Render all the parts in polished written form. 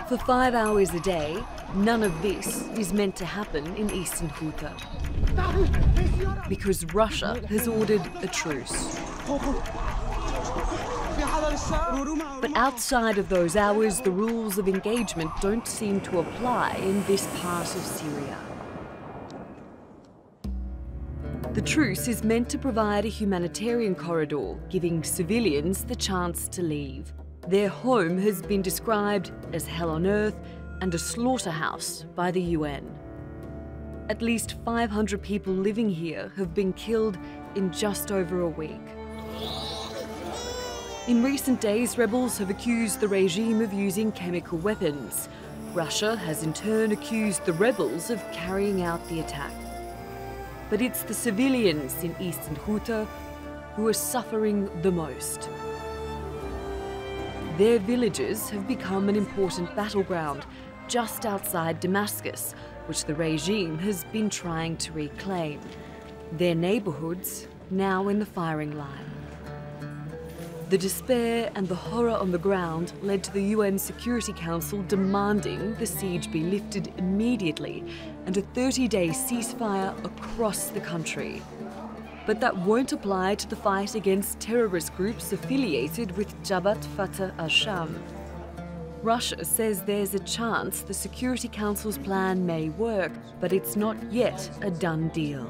For 5 hours a day, none of this is meant to happen in eastern Ghouta. Because Russia has ordered a truce. But outside of those hours, the rules of engagement don't seem to apply in this part of Syria. The truce is meant to provide a humanitarian corridor, giving civilians the chance to leave. Their home has been described as hell on earth and a slaughterhouse by the UN. At least 500 people living here have been killed in just over a week. In recent days, rebels have accused the regime of using chemical weapons. Russia has in turn accused the rebels of carrying out the attack. But it's the civilians in eastern Ghouta who are suffering the most. Their villages have become an important battleground just outside Damascus, which the regime has been trying to reclaim. Their neighbourhoods now in the firing line. The despair and the horror on the ground led to the UN Security Council demanding the siege be lifted immediately and a 30-day ceasefire across the country. But that won't apply to the fight against terrorist groups affiliated with Jabhat Fatah al-Sham. Russia says there's a chance the Security Council's plan may work, but it's not yet a done deal.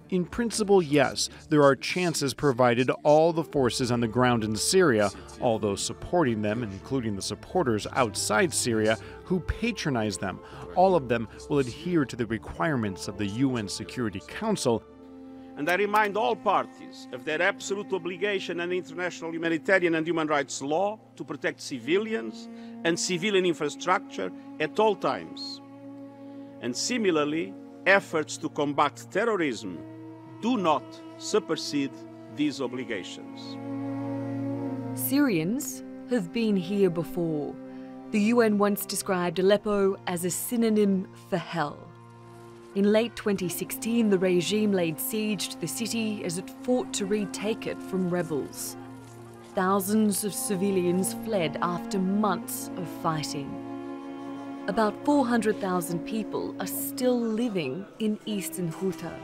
In principle, yes, there are chances provided all the forces on the ground in Syria, all those supporting them, including the supporters outside Syria who patronize them, all of them will adhere to the requirements of the UN Security Council. And I remind all parties of their absolute obligation under international humanitarian and human rights law to protect civilians and civilian infrastructure at all times. And similarly, efforts to combat terrorism do not supersede these obligations. Syrians have been here before. The UN once described Aleppo as a synonym for hell. In late 2016, the regime laid siege to the city as it fought to retake it from rebels. Thousands of civilians fled after months of fighting. About 400,000 people are still living in eastern Ghouta.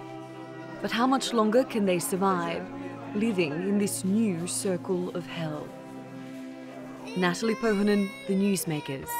But how much longer can they survive living in this new circle of hell? Natalie Poyhonen, The Newsmakers.